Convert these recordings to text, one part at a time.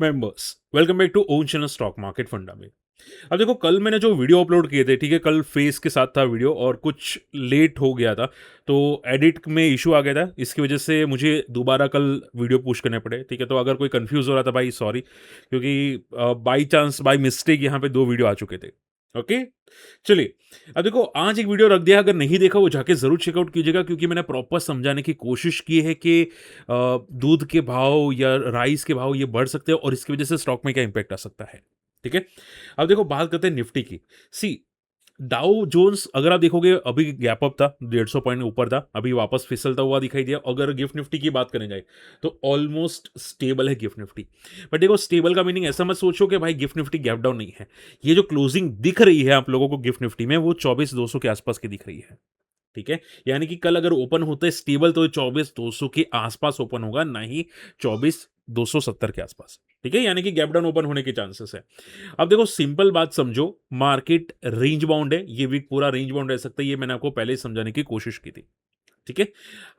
Members, welcome back to own channel stock market funda में। अब देखो, कल मैंने जो वीडियो अपलोड किए थे, ठीक है, कल फेस के साथ था वीडियो और कुछ लेट हो गया था, तो एडिट में इशू आ गया था। इसकी वजह से मुझे दोबारा कल वीडियो पुश करने पड़े, ठीक है। तो अगर कोई कंफ्यूज हो रहा था भाई, सॉरी, क्योंकि बाई चांस बाई मिस्टेक यहाँ पे दो वीडियो आ चुके थे। ओके, चलिए। अब देखो, आज एक वीडियो रख दिया, अगर नहीं देखा वो जाके जरूर चेकआउट कीजिएगा, क्योंकि मैंने प्रॉपर समझाने की कोशिश की है कि दूध के भाव या राइस के भाव ये बढ़ सकते हैं और इसकी वजह से स्टॉक में क्या इंपैक्ट आ सकता है, ठीक है। अब देखो, बात करते हैं निफ्टी की। सी, डाउ जोन्स अगर आप देखोगे, अभी गैप अप था, 150 पॉइंट ऊपर था, अभी वापस फिसलता हुआ दिखाई दिया। अगर गिफ्ट निफ्टी की बात करें जाए तो ऑलमोस्ट स्टेबल है गिफ्ट निफ्टी। बट देखो, स्टेबल का मीनिंग ऐसा मत सोचो कि भाई गिफ्ट निफ्टी गैप डाउन नहीं है। ये जो क्लोजिंग दिख रही है आप लोगों को गिफ्ट निफ्टी में, वो 24,200 के आसपास की दिख रही है, ठीक है। यानी कि कल अगर ओपन होता है स्टेबल, तो 24,200 के आसपास ओपन होगा, ना ही 24,270 के आसपास, ठीक है। यानी कि गैप डाउन ओपन होने के चांसेस है। अब देखो, सिंपल बात समझो, मार्केट रेंज बाउंड है, ये वीक पूरा रेंज बाउंड रह सकता है, ये मैंने आपको पहले ही समझाने की कोशिश की थी, ठीक है।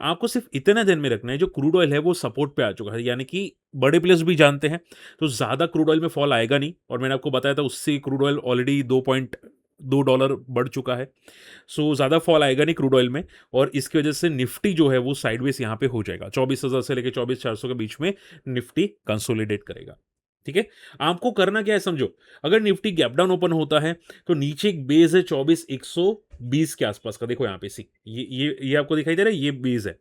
आपको सिर्फ इतना ध्यान में रखना है, जो क्रूड ऑयल है वो सपोर्ट पे आ चुका है, यानी कि बड़े प्लेयर्स भी जानते हैं, तो ज्यादा क्रूड ऑयल में फॉल आएगा नहीं। और मैंने आपको बताया था, उससे क्रूड ऑयल ऑलरेडी $2.2 बढ़ चुका है। सो ज़्यादा फॉल आएगा नहीं क्रूड ऑयल में, और इसकी वजह से निफ्टी जो है वो साइडवेज यहाँ पे हो जाएगा, 24,000 से लेकर 24,400 के बीच में निफ्टी कंसोलिडेट करेगा, ठीक है। आपको करना क्या है समझो, अगर निफ्टी गैप डाउन ओपन होता है तो नीचे एक बेस है 24,120 के आसपास का, देखो यहाँ पे सी, ये आपको दिखाई दे रहा है, ये बेस है।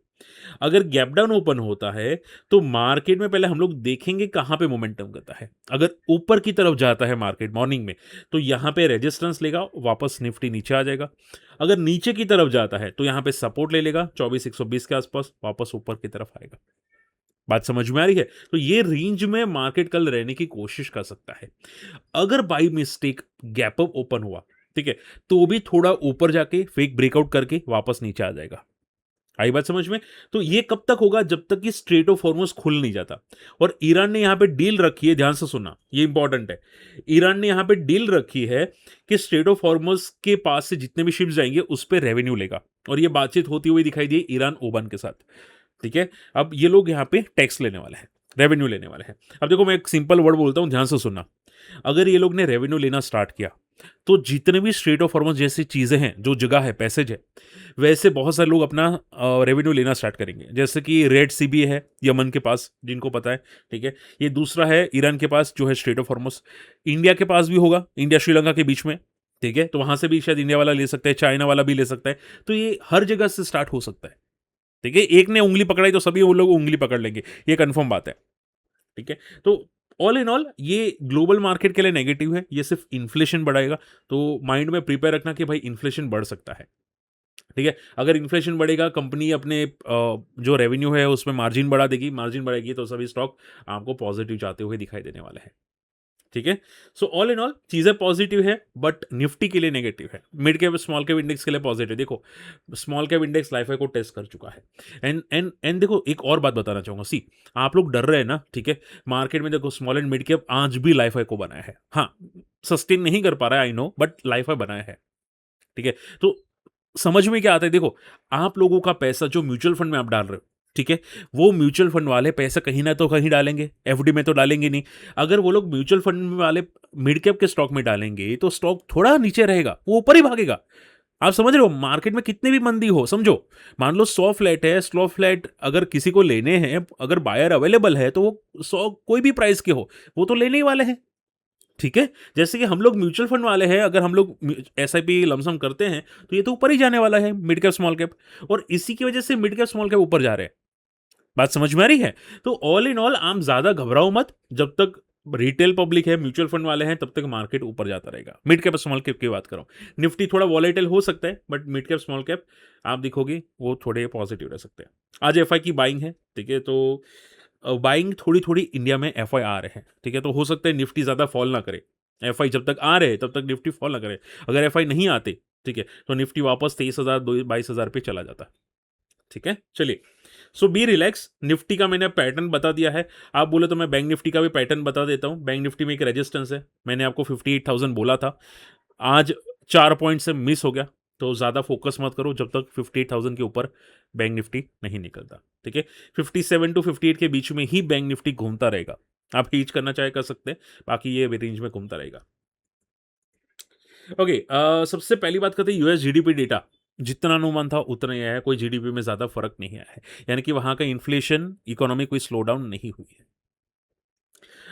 अगर गैप डाउन ओपन होता है तो मार्केट में पहले हम लोग देखेंगे कहां पे मोमेंटम करता है। अगर ऊपर की तरफ जाता है मार्केट मॉर्निंग में, तो यहां पे रेजिस्टेंस लेगा, वापस निफ्टी नीचे आ जाएगा। अगर नीचे की तरफ जाता है तो यहां पे सपोर्ट ले लेगा 24,120 के आसपास, वापस ऊपर की तरफ आएगा। बात समझ में आ रही है? तो ये रेंज में मार्केट कल रहने की कोशिश कर सकता है। अगर by mistake gap up open हुआ, ठीक है, तो भी थोड़ा ऊपर जाके फेक ब्रेकआउट करके वापस नीचे आ जाएगा। आई बात समझ में? तो ये कब तक होगा? जब तक कि स्ट्रेट ऑफ हॉर्मुज खुल नहीं जाता। और ईरान ने यहां पे डील रखी है, ध्यान से सुनना, ये इंपॉर्टेंट है। ईरान ने यहां पे डील रखी है कि स्ट्रेट ऑफ हॉर्मुज के पास से जितने भी शिप्स जाएंगे उस पर रेवेन्यू लेगा, और ये बातचीत होती हुई दिखाई दी ईरान ओमान के साथ, ठीक है। अब ये लोग यहाँ पे टैक्स लेने वाले हैं, रेवेन्यू लेने वाले हैं। अब देखो, मैं एक सिंपल वर्ड बोलता हूं, ध्यान से सुनना। अगर ये लोग ने रेवेन्यू लेना स्टार्ट किया, तो जितने भी स्ट्रेट ऑफ हॉर्मुज जैसी चीजें हैं, जो जगह है, पैसेज है, वैसे बहुत सारे लोग अपना रेवेन्यू लेना स्टार्ट करेंगे। जैसे कि रेड सी भी है यमन के पास, जिनको पता है, ठीक है। ये दूसरा है ईरान के पास, जो है स्ट्रेट ऑफ हॉर्मुज। इंडिया के पास भी होगा, इंडिया श्रीलंका के बीच में, ठीक है। तो वहां से भी शायद इंडिया वाला ले सकता है, चाइना वाला भी ले सकता है। तो ये हर जगह से स्टार्ट हो सकता है, ठीक है। एक ने उंगली पकड़ाई तो सभी वो लोग उंगली पकड़ लेंगे, ये कंफर्म बात है, ठीक है। तो ऑल इन ऑल ये ग्लोबल मार्केट के लिए नेगेटिव है, ये सिर्फ इन्फ्लेशन बढ़ाएगा। तो माइंड में प्रिपेयर रखना कि भाई इन्फ्लेशन बढ़ सकता है, ठीक है। अगर इन्फ्लेशन बढ़ेगा, कंपनी अपने जो रेवेन्यू है उसमें मार्जिन बढ़ा देगी, मार्जिन बढ़ेगी तो सभी स्टॉक आपको पॉजिटिव जाते हुए दिखाई देने वाले हैं, ठीक है। सो ऑल इन ऑल चीजें पॉजिटिव है, बट निफ्टी के लिए नेगेटिव है। Mid cap small cap index के लिए पॉजिटिव। देखो, स्मॉल कैप इंडेक्स लाइफ को टेस्ट कर चुका है। एंड देखो, एक और बात बताना चाहूंगा, सी, आप लोग डर रहे हैं ना, ठीक है। मार्केट में देखो, स्मॉल एंड मिड कैप आज भी लाइफ को बनाया है, हाँ, सस्टेन नहीं कर पा रहा है, आई नो, बट लाइफ बनाया है, ठीक है। तो समझ में क्या आता है, देखो, आप लोगों का पैसा जो म्यूचुअल फंड में आप डाल रहे हो, ठीक है, वो म्यूचुअल फंड वाले पैसा कहीं ना तो कहीं डालेंगे, एफडी में तो डालेंगे नहीं। अगर वो लोग म्यूचुअल फंड वाले मिड कैप के स्टॉक में डालेंगे, तो स्टॉक थोड़ा नीचे रहेगा, वो ऊपर ही भागेगा। आप समझ रहे हो, मार्केट में कितनी भी मंदी हो, समझो, मान लो 100 फ्लैट है, 100 फ्लैट अगर किसी को लेने हैं, अगर बायर अवेलेबल है, तो वो 100 कोई भी प्राइस के हो, वो तो लेने ही वाले हैं, ठीक है। जैसे कि हम लोग म्यूचुअल फंड वाले हैं, अगर हम लोग एसआईपी लमसम करते हैं, तो ये तो ऊपर ही जाने वाला है, मिड कैप स्मॉल कैप, और इसी की वजह से मिड कैप स्मॉल कैप ऊपर जा रहे हैं। बात समझ में आ रही है? तो ऑल इन ऑल आप ज्यादा घबराओ मत, जब तक रिटेल पब्लिक है, म्यूचुअल फंड वाले हैं, तब तक मार्केट ऊपर जाता रहेगा। मिड कैप स्मॉल कैप की बात करो, निफ्टी थोड़ा वॉलेटाइल हो सकता है, but mid cap small cap आप देखोगे वो थोड़े पॉजिटिव रह सकते हैं। आज एफआई की बाइंग है, ठीक है। तो बाइंग थोड़ी थोड़ी इंडिया में एफआई आ रहे हैं, ठीक है। तो हो सकता है निफ्टी ज्यादा फॉल ना करे, एफआई जब तक आ रहे तब तक निफ्टी फॉल ना करे। अगर एफआई नहीं आते, ठीक है, तो निफ्टी वापस 23,000 22,000 पे चला जाता, ठीक है। चलिए, सो बी रिलैक्स। निफ्टी का मैंने पैटर्न बता दिया है। आप बोले तो मैं बैंक निफ्टी का भी पैटर्न बता देता हूं। बैंक निफ्टी में एक रेजिस्टेंस है, मैंने आपको 58,000 बोला था, आज 4 पॉइंट से मिस हो गया। तो ज़्यादा फोकस मत करो जब तक 58,000 के ऊपर बैंक निफ्टी नहीं निकलता, ठीक है। 57 to 58 के बीच में ही बैंक निफ्टी घूमता रहेगा, आप हेज करना चाहे कर सकते हैं, बाकी ये रेंज में घूमता रहेगा। ओके, सबसे पहली बात करते हैं यूएस जीडीपी डेटा। जितना अनुमान था उतना ही आया है, कोई जीडीपी में ज़्यादा फ़र्क नहीं आया है। यानी कि वहाँ का इन्फ्लेशन, इकोनॉमी कोई स्लो डाउन नहीं हुई है।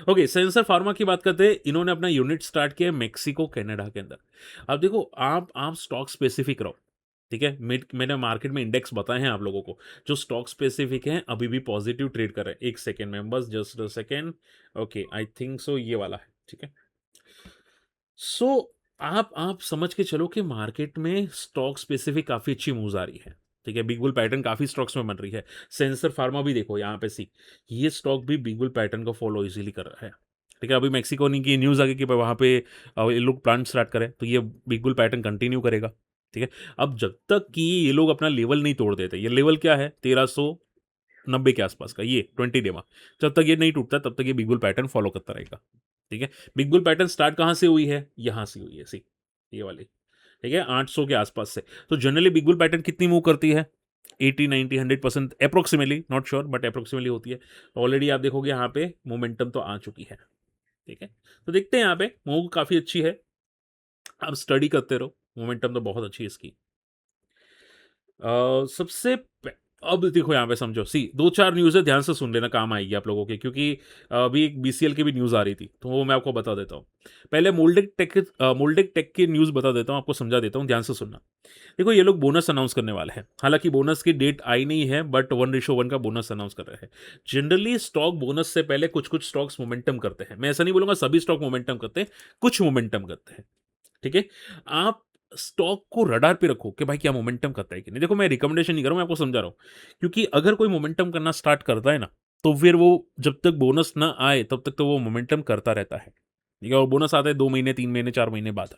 ओके, सेंसर फार्मा की बात करते हैं। इन्होंने अपना यूनिट स्टार्ट किया है मेक्सिको, कनाडा के अंदर। अब देखो, आप स्टॉक स्पेसिफिक रहो, ठीक है? मैंने मार्केट में इंडेक्स बताए हैं आप लोगों को, जो स्टॉक स्पेसिफिक हैं, अभी भी पॉजिटिव ट्रेड कर रहे हैं। एक सेकेंड में, बस just a second. Okay, I think so ये वाला है, ठीक है? सो आप समझ के चलो कि मार्केट में स्टॉक स्पेसिफिक काफ़ी अच्छी मूव्स आ रही है, ठीक है? बिग बुल पैटर्न काफ़ी स्टॉक्स में बन रही है। सेंसर फार्मा भी देखो यहाँ पे, सी ये स्टॉक भी बिग बुल पैटर्न को फॉलो इजीली कर रहा है, ठीक है? अभी मेक्सिको की न्यूज़ आ गई कि भाई वहाँ पे ये लोग प्लांट स्टार्ट करें, तो ये बिग बुल पैटर्न कंटिन्यू करेगा, ठीक है? अब जब तक कि ये लोग अपना लेवल नहीं तोड़ देते, ये लेवल क्या है 1390 के आसपास का, ये 20 डे में, जब तक ये नहीं टूटता तब तक ये बिग बुल पैटर्न फॉलो करता रहेगा, ठीक है? बिग बुल पैटर्न स्टार्ट कहाँ से हुई है? यहाँ से हुई है, सी ये वाली, ठीक है? 800 के आसपास से। तो जनरली बिग बुल पैटर्न कितनी मूव करती है? 80, 90, 100% approximately, not sure but approximately होती है। ऑलरेडी आप देखोगे यहाँ पे मोमेंटम तो आ चुकी है, ठीक है? तो देखते हैं, यहाँ पे मूव काफ़ी अच्छी है। आप स्टडी करते रहो, मोमेंटम तो बहुत अच्छी है इसकी। सबसे अब देखो यहाँ पे समझो, सी 2-4 न्यूज़ है, ध्यान से सुन लेना, काम आएगी आप लोगों के, क्योंकि अभी एक बीसीएल की भी न्यूज़ आ रही थी, तो वो मैं आपको बता देता हूँ। पहले मोल्डेक टेक की न्यूज़ बता देता हूँ, आपको समझा देता हूँ, ध्यान से सुनना। देखो, ये लोग बोनस अनाउंस करने वाले हैं। हालांकि बोनस की डेट आई नहीं है, बट 1:1 का बोनस अनाउंस कर रहे हैं। जनरली स्टॉक बोनस से पहले कुछ कुछ स्टॉक्स मोमेंटम करते हैं। मैं ऐसा नहीं बोलूंगा सभी स्टॉक मोमेंटम करते हैं, कुछ मोमेंटम करते हैं, ठीक है? आप स्टॉक को रडार पे रखो कि भाई क्या मोमेंटम करता है कि नहीं। देखो, मैं रिकमेंडेशन नहीं कर रहा हूं, मैं आपको समझा रहा हूं, क्योंकि अगर कोई मोमेंटम करना स्टार्ट करता है ना, तो फिर वो जब तक बोनस ना आए तब तक तो वो मोमेंटम करता रहता है, ठीक है? और बोनस आता है 2 महीने, 3 महीने, 4 महीने बाद,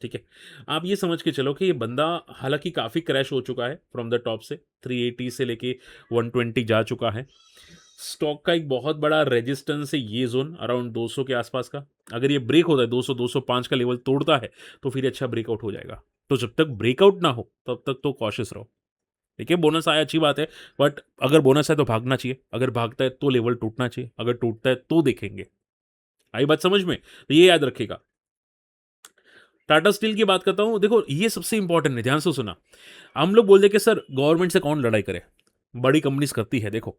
ठीक है? आप ये समझ के चलो कि ये बंदा हालांकि काफ़ी क्रैश हो चुका है फ्रॉम द टॉप से, 380 से लेके 120 जा चुका है। स्टॉक का एक बहुत बड़ा रेजिस्टेंस है ये जोन, अराउंड 200 के आसपास का। अगर ये ब्रेक होता है, 200 205 का लेवल तोड़ता है, तो फिर अच्छा ब्रेकआउट हो जाएगा। तो जब तक ब्रेकआउट ना हो तब तक तो कॉशियस रहो, ठीक है? बोनस आया अच्छी बात है, बट अगर बोनस है तो भागना चाहिए, अगर भागता है तो लेवल टूटना चाहिए, अगर टूटता है तो देखेंगे। आई बात समझ में? तो ये याद रखिएगा। टाटा स्टील की बात करता हूं, देखो ये सबसे इंपॉर्टेंट है, ध्यान से सुना। हम लोग बोलते हैं कि सर गवर्नमेंट से कौन लड़ाई करे, बड़ी कंपनीज करती है। देखो,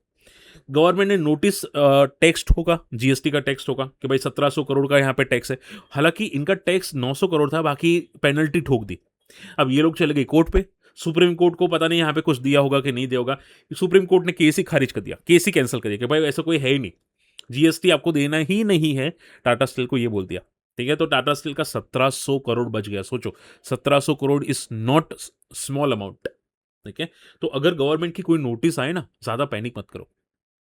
गवर्नमेंट ने नोटिस टेक्स्ट होगा, जीएसटी का टेक्स्ट होगा कि भाई 1700 करोड़ का यहाँ पे टैक्स है। हालांकि इनका टैक्स 900 करोड़ था, बाकी पेनल्टी ठोक दी। अब ये लोग चले गए कोर्ट पे, सुप्रीम कोर्ट को पता नहीं यहाँ पे कुछ दिया होगा कि नहीं दिया होगा। सुप्रीम कोर्ट ने केस ही खारिज कर दिया, केस ही कैंसिल कर दिया कि भाई ऐसा कोई है ही नहीं, जीएसटी आपको देना ही नहीं है। टाटा स्टील को ये बोल दिया, ठीक है? तो टाटा स्टील का 1700 करोड़ बच गया। सोचो, 1700 crore is not small amount, ठीक है? तो अगर गवर्नमेंट की कोई नोटिस आए ना, ज्यादा पैनिक मत करो,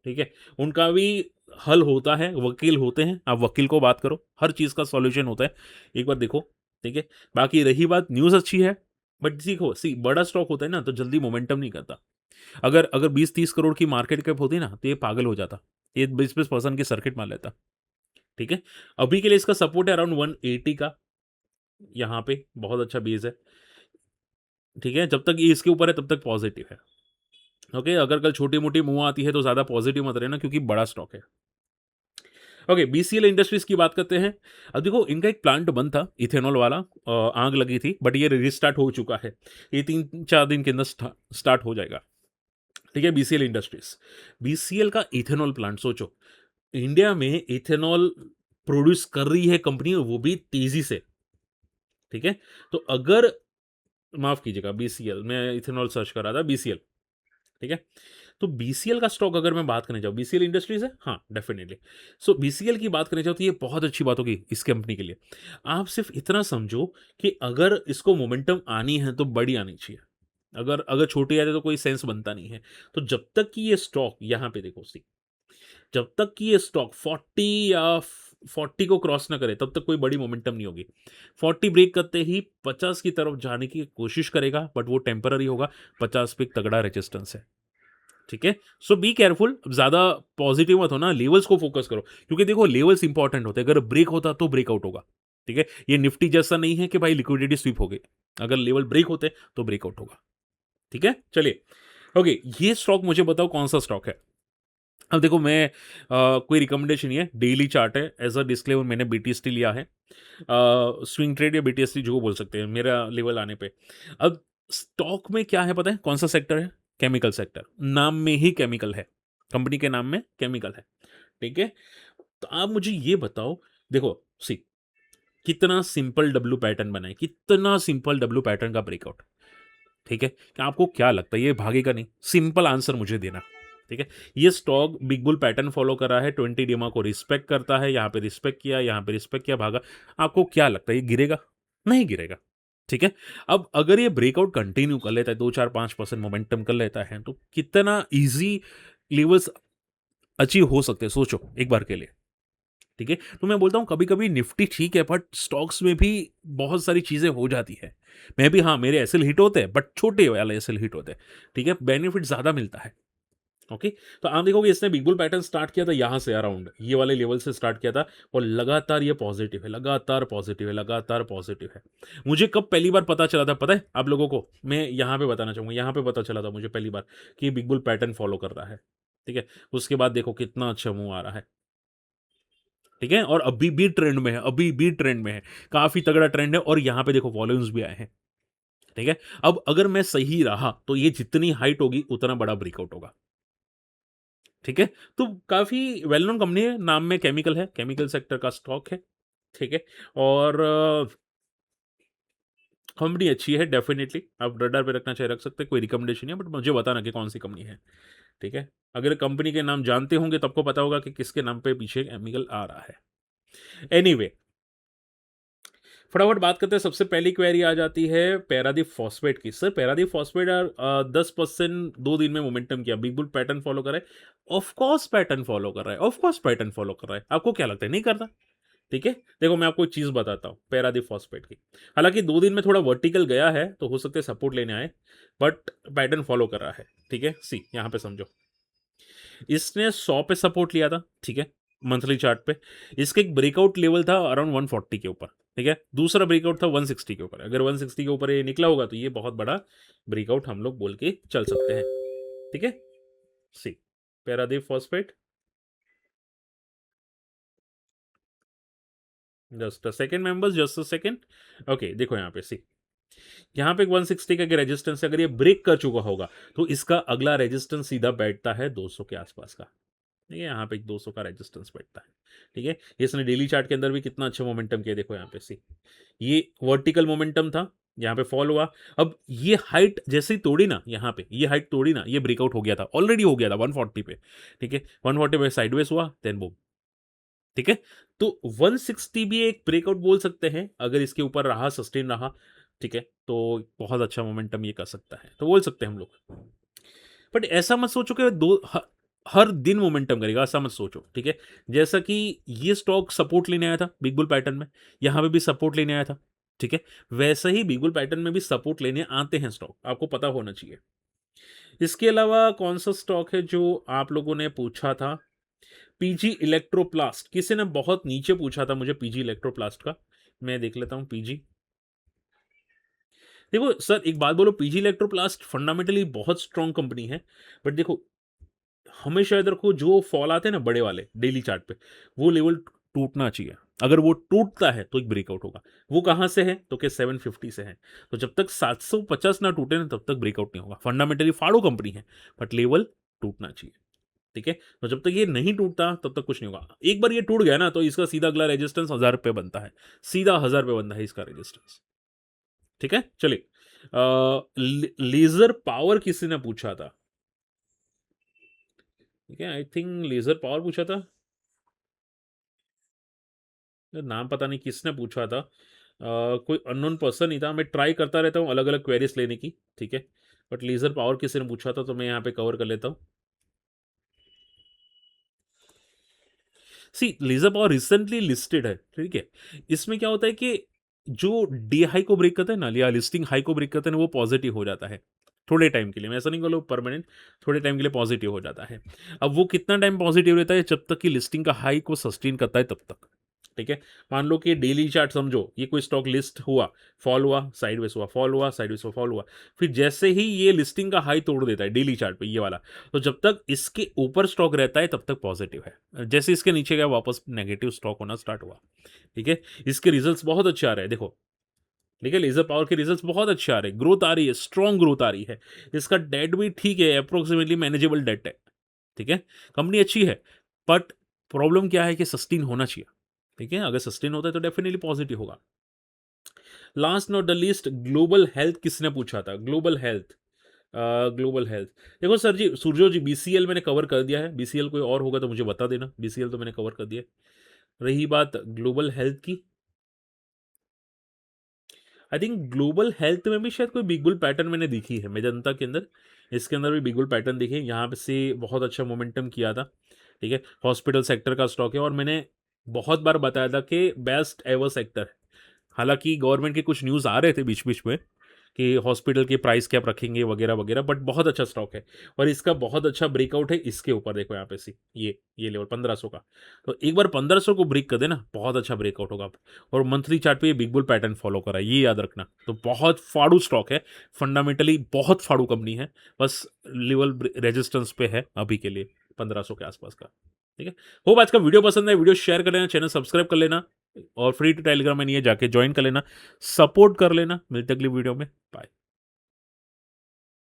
ठीक है? उनका भी हल होता है, वकील होते हैं, आप वकील को बात करो, हर चीज़ का सॉल्यूशन होता है, एक बार देखो, ठीक है? बाकी रही बात, न्यूज़ अच्छी है, बट देखो, सी बड़ा स्टॉक होता है ना, तो जल्दी मोमेंटम नहीं करता। अगर अगर 20-30 करोड़ की मार्केट कैप होती ना, तो ये पागल हो जाता, ये 20-20% की सर्किट मार लेता, ठीक है? अभी के लिए इसका सपोर्ट है अराउंड 180 का, यहाँ पे बहुत अच्छा बेस है, ठीक है? जब तक ये इसके ऊपर है तब तक पॉजिटिव है, ओके? अगर कल छोटी-मोटी मूव आती है तो ज़्यादा पॉजिटिव मत रहना, क्योंकि बड़ा स्टॉक है। ओके, बीसीएल इंडस्ट्रीज की बात करते हैं। अब देखो, इनका एक प्लांट बंद था इथेनॉल वाला, आग लगी थी, बट ये रिस्टार्ट हो चुका है। ये 3-4 दिन के अंदर स्टार्ट हो जाएगा, ठीक है? बीसीएल इंडस्ट्रीज, बीसीएल का इथेनॉल प्लांट, सोचो इंडिया में इथेनॉल प्रोड्यूस कर रही है कंपनी, और वो भी तेजी से, ठीक है? तो अगर, माफ कीजिएगा, बीसीएल, मैं इथेनॉल सर्च कर रहा था, बीसीएल, ठीक है? तो बीसीएल का स्टॉक अगर मैं बात करने जाऊँ, बीसीएल इंडस्ट्रीज है, हाँ डेफिनेटली। सो बीसीएल की बात करने जाऊँ तो ये बहुत अच्छी बात होगी इस कंपनी के लिए। आप सिर्फ इतना समझो कि अगर इसको मोमेंटम आनी है तो बड़ी आनी चाहिए, अगर अगर छोटी आती है तो कोई सेंस बनता नहीं है। तो जब तक कि ये स्टॉक यहाँ पे देखो, सी जब तक कि ये स्टॉक 40 या 40 को क्रॉस ना करे तब तक कोई बड़ी मोमेंटम नहीं होगी। 40 ब्रेक करते ही 50 की तरफ जाने की कोशिश करेगा, बट वो टेम्पररी होगा। 50 पे एक तगड़ा रेजिस्टेंस है, ठीक है? सो बी केयरफुल, ज़्यादा पॉजिटिव मत हो ना, लेवल्स को फोकस करो, क्योंकि देखो लेवल्स इंपॉर्टेंट होते हैं। अगर ब्रेक होता तो ब्रेकआउट होगा, ठीक है? ये निफ्टी जैसा नहीं है कि भाई लिक्विडिटी स्वीप हो गई, अगर लेवल ब्रेक होते तो ब्रेकआउट होगा, ठीक है? चलिए, ओके, ये स्टॉक मुझे बताओ कौन सा स्टॉक है? अब देखो मैं कोई रिकमेंडेशन नहीं है, डेली चार्ट है, एज़ अ डिस्क्लेमर मैंने बीटीएसटी लिया है। स्विंग ट्रेड या बीटीएसटी जो बोल सकते हैं मेरा लेवल आने पे। अब स्टॉक में क्या है पता है कौन-सा सेक्टर है? Chemical sector. नाम में ही केमिकल है। कंपनी के नाम में केमिकल है, ठीक है? तो आप मुझे ये बताओ, देखो सी कितना सिंपल डब्ल्यू पैटर्न बना है, कितना सिंपल डब्ल्यू पैटर्न का ब्रेकआउट, ठीक है? कि आपको क्या लगता है ये भागेगा नहीं? सिंपल आंसर मुझे देना, ठीक है? ये stock big bull pattern follow कर रहा है, 20 डीमा को रिस्पेक्ट करता है, यहाँ पे रिस्पेक्ट किया, यहाँ पे रिस्पेक्ट किया, भागा। आपको क्या लगता है ये गिरेगा? नहीं गिरेगा, ठीक है? अब अगर ये ब्रेकआउट कंटिन्यू कर लेता है, 2, 4, 5% मोमेंटम कर लेता है, तो कितना ईज़ी लेवल्स अचीव हो सकते हैं, सोचो एक बार के लिए। ठीक है? तो मैं बोलता हूँ कभी-कभी निफ्टी ठीक है, बट स्टॉक्स में भी बहुत सारी चीज़ें हो जाती है। मैं भी हाँ, मेरे एसएल हिट होते हैं, बट छोटे वाले एसएल हिट होते हैं। ठीक है? बेनिफिट ज़्यादा मिलता है। ओके? तो आप देखोगे इसने बिग बुल पैटर्न स्टार्ट किया था यहाँ से अराउंड, ये वाले लेवल से स्टार्ट किया था और लगातार ये पॉजिटिव है, लगातार पॉजिटिव है, लगातार पॉजिटिव है। मुझे कब पहली बार पता चला था पता है आप लोगों को? मैं यहाँ पे बताना चाहूँगा, यहाँ पे पता चला था मुझे पहली बार कि बिग बुल पैटर्न फॉलो कर रहा है। ठीक है? उसके बाद देखो कितना अच्छा मूव आ रहा है। ठीक है? और अभी भी ट्रेंड में है, अभी भी ट्रेंड में है। काफ़ी तगड़ा ट्रेंड है और यहाँ पे देखो वॉल्यूम्स भी आए हैं। ठीक है? अब अगर मैं सही रहा, तो ये जितनी हाइट होगी, उतना बड़ा ब्रेकआउट होगा। ठीक है? तो काफ़ी वेल नोन कंपनी है, नाम में केमिकल है, केमिकल सेक्टर का स्टॉक है। ठीक है? और कंपनी अच्छी है डेफ़िनिटली, आप रडार पे रखना चाहे रख सकते हैं, कोई रिकमेंडेशन नहीं है, बट मुझे बताना कि कौन-सी कंपनी है। ठीक है? अगर कंपनी के नाम जानते होंगे, तो आपको पता होगा कि किसके नाम पे पीछे केमिकल आ रहा है। एनीवे फटाफट बात करते हैं, सबसे पहली क्वेरी आ जाती है पैरादीप फॉस्फेट की। सर पैरादीप फॉस्फेट 10% 2 दिन में मोमेंटम किया, बिग बुल पैटर्न फॉलो कर रहा है। ऑफ कोर्स पैटर्न फॉलो कर रहा है, ऑफ कोर्स पैटर्न फॉलो कर रहा है। आपको क्या लगता है नहीं करता? ठीक है? देखो मैं आपको एक चीज़ बताता हूँ पैरादीप फॉस्फेट की। हालाँकि 2 दिन में थोड़ा वर्टिकल गया है, तो हो सकता है सपोर्ट लेने आए, बट पैटर्न फॉलो कर रहा है। ठीक है? सी यहाँ पे समझो। इसने 100 पे सपोर्ट लिया था, ठीक है? मंथली चार्ट पे। इसका एक ब्रेकआउट लेवल था अराउंड 140 के ऊपर, ठीक है? दूसरा ब्रेकआउट था 160 के ऊपर। अगर 160 के ऊपर ये निकला होगा तो ये बहुत बड़ा ब्रेकआउट हम लोग बोल के चल सकते हैं, ठीक है? See Paradeep phosphate, just a second members, just a second. Okay देखो यहाँ पे सी, यहाँ पे 160 का रेजिस्टेंस अगर ये ब्रेक कर चुका होगा, तो इसका अगला रेजिस्टेंस सीधा बैठता है 200 के आसपास का। ठीक है? यहाँ पे एक 200 का रेजिस्टेंस बैठता है। ठीक है? इसने डेली चार्ट के अंदर भी कितना अच्छा मोमेंटम किया, देखो यहाँ पे सी। ये वर्टिकल मोमेंटम था, यहाँ पे फॉल हुआ। अब ये हाइट जैसे ही तोड़ी ना, यहाँ पे ये हाइट तोड़ी ना, ये ब्रेकआउट हो गया था, ऑलरेडी हो गया था 140 पे। ठीक है? 140 पे साइडवेज हुआ, देन बूम। ठीक है? तो 160 भी एक ब्रेकआउट बोल सकते हैं, अगर इसके ऊपर रहा, सस्टेन रहा, ठीक है? तो बहुत अच्छा मोमेंटम ये कर सकता है, तो बोल सकते हैं हम लोग। बट ऐसा मत सोचो कि हर दिन मोमेंटम करेगा, ऐसा मत सोचो, ठीक है? जैसा कि ये स्टॉक सपोर्ट लेने आया था बिग बुल पैटर्न में, यहाँ पे भी सपोर्ट लेने आया था, ठीक है? वैसा ही बिग बुल पैटर्न में भी सपोर्ट लेने आते हैं स्टॉक, आपको पता होना चाहिए। इसके अलावा कौन सा स्टॉक है जो आप लोगों ने पूछा था? पीजी इलेक्ट्रोप्लास्ट, किसी ने बहुत नीचे पूछा था मुझे पीजी इलेक्ट्रोप्लास्ट का। मैं देख लेता हूँ पीजी। देखो सर एक बात बोलो, पीजी इलेक्ट्रोप्लास्ट फंडामेंटली बहुत स्ट्रांग कंपनी है, बट देखो हमेशा इधर को जो फॉल आते हैं ना बड़े वाले डेली चार्ट पे, वो लेवल टूटना चाहिए। अगर वो टूटता है तो एक ब्रेकआउट होगा। वो कहाँ से है? तो क्या 750 से है। तो जब तक 750 ना टूटे ना, तब तक ब्रेकआउट नहीं होगा। फंडामेंटली फाड़ो कंपनी है, बट लेवल टूटना चाहिए। ठीक है? तो जब तक ये नहीं टूटता तब तक कुछ नहीं होगा। एक बार ये टूट गया ना, तो इसका सीधा अगला रेजिस्टेंस 1000 रुपये बनता है। सीधा 1000 रुपये बनता है इसका रेजिस्टेंस। ठीक है? चलिए लेजर पावर किसी ने पूछा था। ठीक है? आई थिंक लेजर पावर पूछा था। नाम पता नहीं किसने पूछा था। कोई अननोन पर्सन ही था। मैं ट्राई करता रहता हूँ अलग-अलग क्वेरीज़ लेने की, ठीक है? बट लेज़र पावर किसी ने पूछा था, तो मैं यहाँ पे कवर कर लेता हूँ। सी लेज़र पावर रिसेंटली लिस्टेड है, ठीक है? इसमें क्या होता है कि जो डे हाई को ब्रेक करता है ना, या लिस्टिंग हाई को ब्रेक करता है ना, वो पॉजिटिव हो जाता है, थोड़े टाइम के लिए। मैं ऐसा नहीं बोलूँ परमानेंट, थोड़े टाइम के लिए पॉजिटिव हो जाता है। अब वो कितना टाइम पॉजिटिव रहता है? जब तक कि लिस्टिंग का हाई को सस्टेन करता है तब तक। ठीक है। मान लो कि डेली चार्ट समझो, ये कोई स्टॉक लिस्ट हुआ, फॉल हुआ, साइडवेज हुआ, फॉल हुआ, साइडवेज हुआ, फॉल हुआ, फिर जैसे ही ये लिस्टिंग का हाई तोड़ देता है डेली चार्ट पे, ये वाला, तो जब तक इसके ऊपर स्टॉक रहता है तब तक पॉजिटिव है। जैसे इसके नीचे गया वापस नेगेटिव स्टॉक होना स्टार्ट हुआ। ठीक है। इसके रिजल्ट्स बहुत अच्छे आ रहे हैं, देखो। ठीक है, लेजर पावर के रिजल्ट्स बहुत अच्छे आ रहे हैं, ग्रोथ आ रही है, स्ट्रॉन्ग ग्रोथ आ रही है। इसका डेट भी ठीक है, अप्रोक्सीमेटली मैनेजेबल डेट है। ठीक है, कंपनी अच्छी है, बट प्रॉब्लम क्या है कि सस्टेन होना चाहिए। ठीक है, अगर सस्टेन होता है तो डेफिनेटली पॉजिटिव होगा। Last not the least, global health किसने पूछा था? ग्लोबल हेल्थ, ग्लोबल हेल्थ, देखो सर जी, सूर्यो जी, बीसीएल मैंने कवर कर दिया है। बीसीएल कोई और होगा तो मुझे बता देना, बीसीएल तो मैंने कवर कर दिया है। रही बात ग्लोबल हेल्थ की, आई थिंक ग्लोबल हेल्थ में भी शायद कोई बिग बुल पैटर्न मैंने देखी है मेजंता के अंदर। इसके अंदर भी बिग बुल पैटर्न दिखे, यहाँ पे से बहुत अच्छा मोमेंटम किया था। ठीक है, हॉस्पिटल सेक्टर का स्टॉक है, और मैंने बहुत बार बताया था कि बेस्ट एवर सेक्टर है। हालांकि गवर्नमेंट के कुछ न्यूज़ आ रहे थे बीच बीच में कि हॉस्पिटल के प्राइस कैप रखेंगे वगैरह वगैरह, बट बहुत अच्छा स्टॉक है। और इसका बहुत अच्छा ब्रेकआउट है इसके ऊपर, देखो यहाँ पे सी ये लेवल 1500 का। तो एक बार 1500 को ब्रेक कर देना, बहुत अच्छा ब्रेकआउट होगा। और मंथली चार्ट पे ये बिग बुल पैटर्न फॉलो करा है, ये याद रखना। तो बहुत फाड़ू स्टॉक है, फंडामेंटली बहुत फाड़ू कंपनी है, बस लेवल रेजिस्टेंस पे है अभी के लिए 1500 के आसपास का। ठीक है, होप आज का वीडियो पसंद है, वीडियो शेयर कर लेना, चैनल सब्सक्राइब कर लेना, और फ्री टू टेलीग्राम में नहीं है, जाके ज्वाइन कर लेना, सपोर्ट कर लेना। मिलते अगली वीडियो में, बाय।